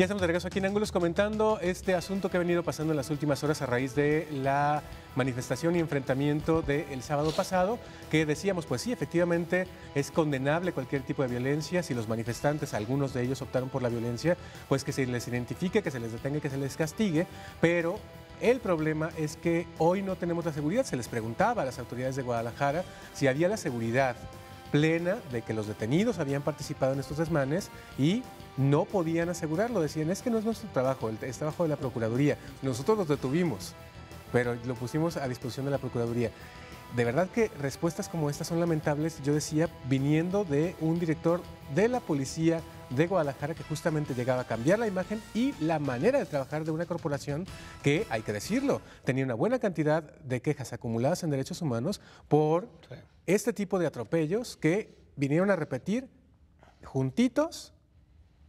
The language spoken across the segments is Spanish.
Ya estamos de regreso aquí en Ángulos comentando este asunto que ha venido pasando en las últimas horas a raíz de la manifestación y enfrentamiento del sábado pasado, que decíamos, pues sí, efectivamente es condenable cualquier tipo de violencia. Si los manifestantes, algunos de ellos optaron por la violencia, pues que se les identifique, que se les detenga, que se les castigue, pero el problema es que hoy no tenemos la seguridad. Se les preguntaba a las autoridades de Guadalajara si había la seguridad plena de que los detenidos habían participado en estos desmanes y no podían asegurarlo. Decían, es que no es nuestro trabajo, es trabajo de la Procuraduría. Nosotros los detuvimos, pero lo pusimos a disposición de la Procuraduría. De verdad que respuestas como estas son lamentables, yo decía, viniendo de un director de la policía de Guadalajara que justamente llegaba a cambiar la imagen y la manera de trabajar de una corporación que, hay que decirlo, tenía una buena cantidad de quejas acumuladas en derechos humanos por este tipo de atropellos que vinieron a repetir juntitos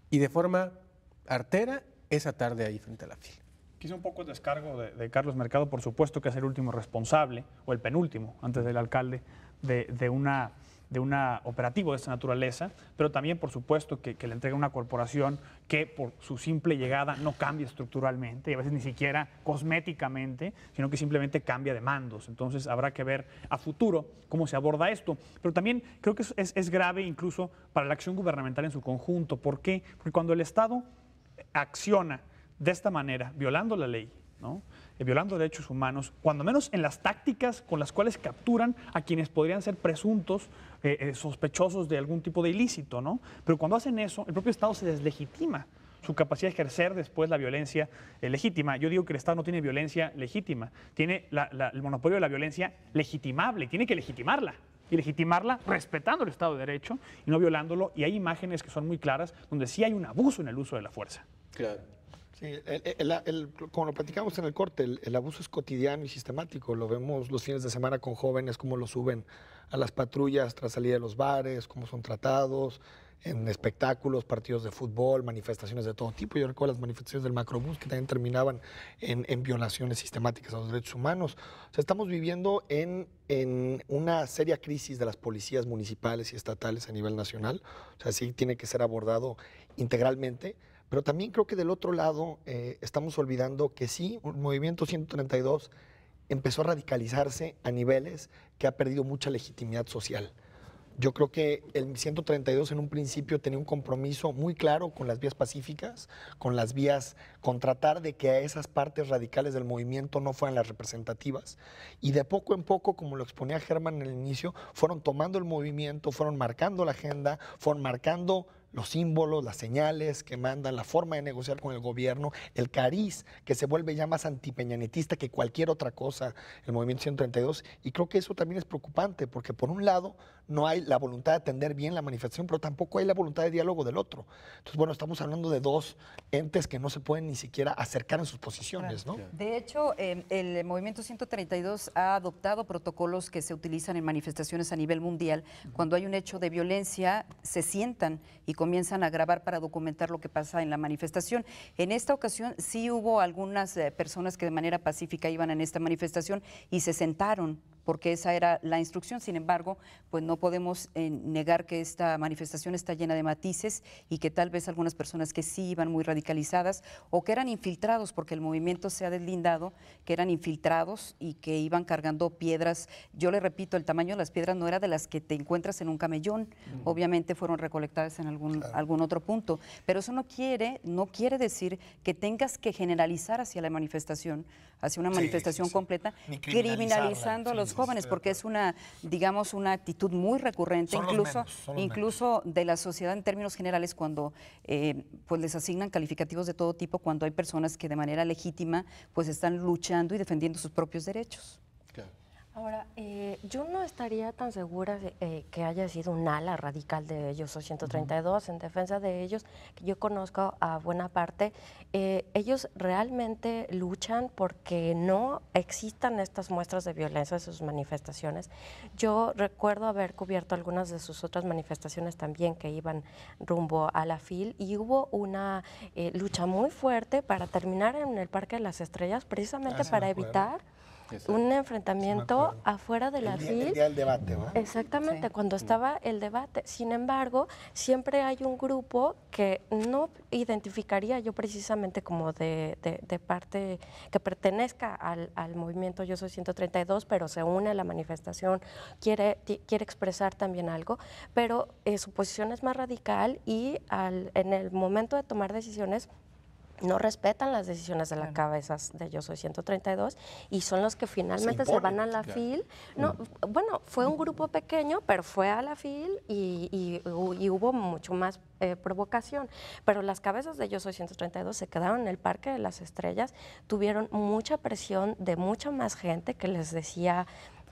y de forma artera esa tarde ahí frente a la fila. Quizá un poco el descargo de Carlos Mercado, por supuesto que es el último responsable, o el penúltimo, antes del alcalde, de una operativo de esta naturaleza, pero también, por supuesto, que le entrega una corporación que por su simple llegada no cambia estructuralmente, y a veces ni siquiera cosméticamente, sino que simplemente cambia de mandos. Entonces habrá que ver a futuro cómo se aborda esto. Pero también creo que es grave incluso para la acción gubernamental en su conjunto. ¿Por qué? Porque cuando el Estado acciona de esta manera, violando la ley, ¿no? Violando derechos humanos, cuando menos en las tácticas con las cuales capturan a quienes podrían ser presuntos sospechosos de algún tipo de ilícito, ¿no? Pero cuando hacen eso, el propio Estado se deslegitima su capacidad de ejercer después la violencia legítima. Yo digo que el Estado no tiene violencia legítima, tiene el monopolio de la violencia legitimable, tiene que legitimarla. Y legitimarla respetando el Estado de Derecho y no violándolo. Y hay imágenes que son muy claras donde sí hay un abuso en el uso de la fuerza. Claro. Sí, como lo platicamos en el corte, el abuso es cotidiano y sistemático. Lo vemos los fines de semana con jóvenes, cómo lo suben a las patrullas tras salir de los bares, cómo son tratados en espectáculos, partidos de fútbol, manifestaciones de todo tipo. Yo recuerdo las manifestaciones del Macrobús que también terminaban en violaciones sistemáticas a los derechos humanos. O sea, estamos viviendo en una seria crisis de las policías municipales y estatales a nivel nacional. O sea, sí tiene que ser abordado integralmente. Pero también creo que del otro lado estamos olvidando que sí, el movimiento 132 empezó a radicalizarse a niveles que ha perdido mucha legitimidad social. Yo creo que el 132 en un principio tenía un compromiso muy claro con las vías pacíficas, con tratar de que a esas partes radicales del movimiento no fueran las representativas. Y de poco en poco, como lo exponía Germán en el inicio, fueron tomando el movimiento, fueron marcando la agenda, fueron marcando los símbolos, las señales que mandan, la forma de negociar con el gobierno, el cariz que se vuelve ya más antipeñanetista que cualquier otra cosa, el movimiento 132, y creo que eso también es preocupante, porque por un lado no hay la voluntad de atender bien la manifestación, pero tampoco hay la voluntad de diálogo del otro. Entonces, bueno, estamos hablando de dos entes que no se pueden ni siquiera acercar en sus posiciones, ¿no? De hecho, el movimiento 132 ha adoptado protocolos que se utilizan en manifestaciones a nivel mundial. Cuando hay un hecho de violencia, se sientan y comienzan a grabar para documentar lo que pasa en la manifestación. En esta ocasión sí hubo algunas personas que de manera pacífica iban en esta manifestación y se sentaron porque esa era la instrucción. Sin embargo, pues no podemos negar que esta manifestación está llena de matices y que tal vez algunas personas que sí iban muy radicalizadas o que eran infiltrados, porque el movimiento se ha deslindado, que eran infiltrados y que iban cargando piedras. Yo le repito, el tamaño de las piedras no era de las que te encuentras en un camellón, obviamente fueron recolectadas en algún otro punto, pero eso no quiere decir que tengas que generalizar hacia la manifestación, hacia una manifestación completa, criminalizando a los jóvenes, porque es una, digamos, una actitud muy recurrente, incluso de la sociedad en términos generales, cuando pues les asignan calificativos de todo tipo, cuando hay personas que de manera legítima pues están luchando y defendiendo sus propios derechos. Ahora, yo no estaría tan segura de que haya sido un ala radical de ellos, o 132, en defensa de ellos, que yo conozco a buena parte. Ellos realmente luchan porque no existan estas muestras de violencia en sus manifestaciones. Yo recuerdo haber cubierto algunas de sus otras manifestaciones también que iban rumbo a la FIL, y hubo una lucha muy fuerte para terminar en el Parque de las Estrellas, precisamente para evitar un enfrentamiento afuera de la El FIL. día del debate, ¿verdad? Exactamente, Sí. cuando estaba el debate. Sin embargo, siempre hay un grupo que no identificaría yo precisamente como de parte que pertenezca al movimiento Yo Soy 132, pero se une a la manifestación, quiere expresar también algo, pero su posición es más radical y en el momento de tomar decisiones no respetan las decisiones de las cabezas de Yo Soy 132 y son los que finalmente se van a la FIL. No, bueno, fue un grupo pequeño, pero fue a la FIL y hubo mucho más provocación. Pero las cabezas de Yo Soy 132 se quedaron en el Parque de las Estrellas, tuvieron mucha presión de mucha más gente que les decía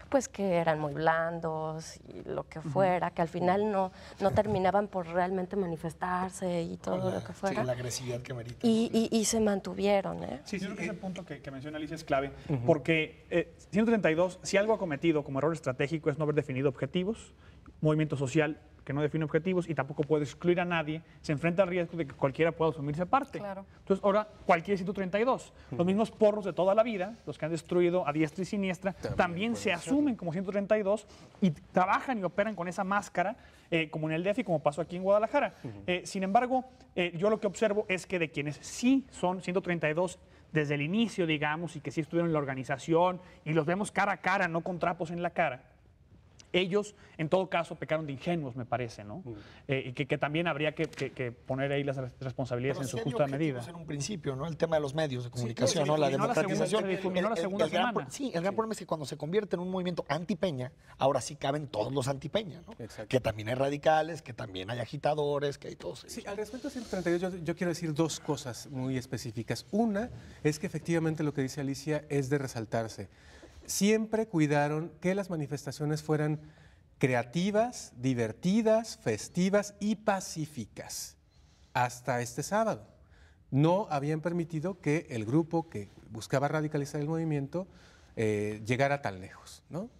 pues que eran muy blandos y lo que fuera, que al final no terminaban por realmente manifestarse y todo lo que fuera. Sí, la agresividad que merita. Y se mantuvieron, ¿eh? Sí, yo creo que ese punto que menciona Alicia es clave, porque 132, si algo ha cometido como error estratégico es no haber definido objetivos, movimiento social que no define objetivos y tampoco puede excluir a nadie, se enfrenta al riesgo de que cualquiera pueda asumirse parte. Claro. Entonces, ahora cualquier 132, los mismos porros de toda la vida, los que han destruido a diestra y siniestra, también se asumen como 132 y trabajan y operan con esa máscara, como en el DF y como pasó aquí en Guadalajara. Sin embargo, yo lo que observo es que de quienes sí son 132 desde el inicio, digamos, y que sí estuvieron en la organización y los vemos cara a cara, no con trapos en la cara, ellos, en todo caso, pecaron de ingenuos, me parece, ¿no? Y que también habría que poner ahí las responsabilidades en su justa medida. En un principio, ¿no? El tema de los medios de comunicación, se ¿no? La difuminó la democratización. segunda- se difuminó la segunda semana. El gran problema es que cuando se convierte en un movimiento anti-Peña, ahora sí caben todos los anti-Peña, ¿no? Exacto. Que también hay radicales, que también hay agitadores, que hay todos ellos. Sí, al respecto de 132, yo quiero decir dos cosas muy específicas. Una es que efectivamente lo que dice Alicia es de resaltarse. Siempre cuidaron que las manifestaciones fueran creativas, divertidas, festivas y pacíficas. Hasta este sábado. No habían permitido que el grupo que buscaba radicalizar el movimiento llegara tan lejos, ¿no?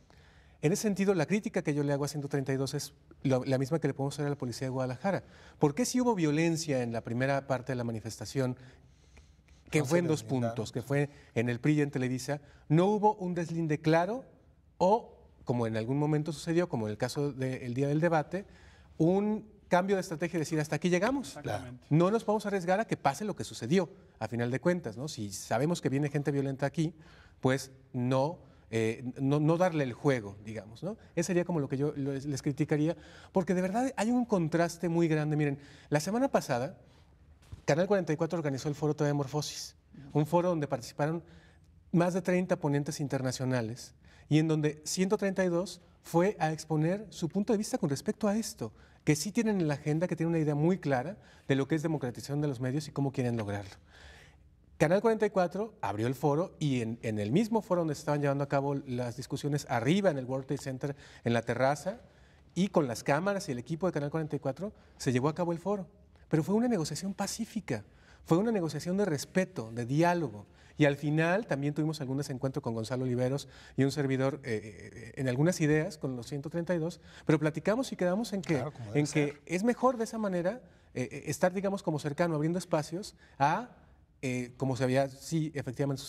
En ese sentido, la crítica que yo le hago a 132 es la misma que le podemos hacer a la policía de Guadalajara. ¿Por qué si hubo violencia en la primera parte de la manifestación, que No fue se en dos deslindaron. puntos, que fue en el PRI y en Televisa, no hubo un deslinde claro o, como en algún momento sucedió, como en el caso del día del debate, un cambio de estrategia y decir hasta aquí llegamos? Exactamente. No nos podemos arriesgar a que pase lo que sucedió, a final de cuentas, ¿no? Si sabemos que viene gente violenta aquí, pues no darle el juego, digamos, ¿no? Ese sería como lo que yo les criticaría, porque de verdad hay un contraste muy grande. Miren, la semana pasada, Canal 44 organizó el foro TV Morfosis, un foro donde participaron más de 30 ponentes internacionales y en donde 132 fue a exponer su punto de vista con respecto a esto, que sí tienen en la agenda, que tienen una idea muy clara de lo que es democratización de los medios y cómo quieren lograrlo. Canal 44 abrió el foro y en el mismo foro donde se estaban llevando a cabo las discusiones, arriba en el World Trade Center, en la terraza, y con las cámaras y el equipo de Canal 44, se llevó a cabo el foro. Pero fue una negociación pacífica, fue una negociación de respeto, de diálogo. Y al final también tuvimos algún desencuentro con Gonzalo Oliveros y un servidor en algunas ideas con los 132, pero platicamos y quedamos en que, Claro, como debe ser. es mejor de esa manera estar, digamos, como cercano, abriendo espacios a, como se había, sí, efectivamente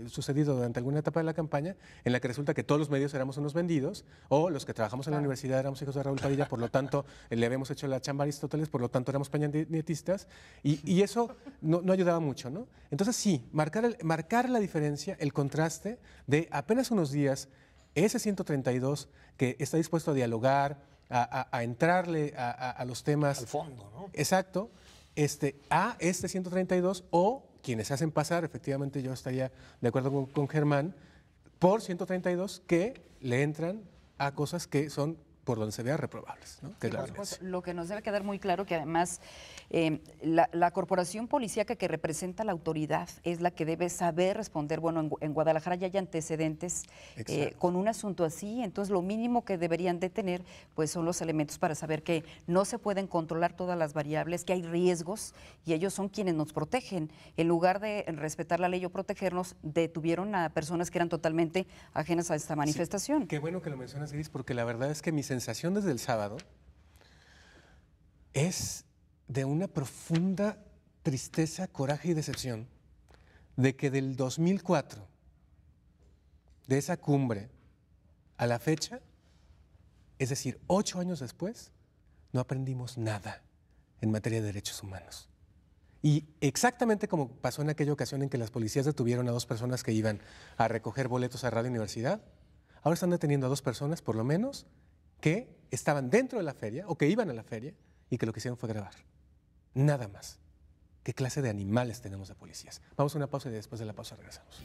sucedido durante alguna etapa de la campaña, en la que resulta que todos los medios éramos unos vendidos, o los que trabajamos en la universidad éramos hijos de Raúl Padilla, por lo tanto le habíamos hecho la chamba a Aristóteles, por lo tanto éramos peñanietistas, y eso no ayudaba mucho, ¿no? Entonces sí, marcar la diferencia, el contraste de apenas unos días, ese 132 que está dispuesto a dialogar, a entrarle a los temas. Al fondo, ¿no? Exacto, a este 132 o quienes se hacen pasar, efectivamente yo estaría de acuerdo con Germán, por 132 que le entran a cosas que son, por donde se vea, reprobables, ¿no? Que es la violencia. Lo que nos debe quedar muy claro que además la corporación policíaca que representa la autoridad es la que debe saber responder. Bueno, en Guadalajara ya hay antecedentes con un asunto así, entonces lo mínimo que deberían de tener pues son los elementos para saber que no se pueden controlar todas las variables, que hay riesgos y ellos son quienes nos protegen. En lugar de respetar la ley o protegernos, detuvieron a personas que eran totalmente ajenas a esta manifestación. Sí, qué bueno que lo mencionas, Gris, porque la verdad es que mi sensación desde el sábado es de una profunda tristeza, coraje y decepción de que del 2004, de esa cumbre a la fecha, es decir, 8 años después, no aprendimos nada en materia de derechos humanos. Y exactamente como pasó en aquella ocasión en que las policías detuvieron a 2 personas que iban a recoger boletos a Radio Universidad, ahora están deteniendo a 2 personas, por lo menos, que estaban dentro de la feria o que iban a la feria y que lo que hicieron fue grabar. Nada más. ¿Qué clase de animales tenemos de policías? Vamos a una pausa y después de la pausa regresamos.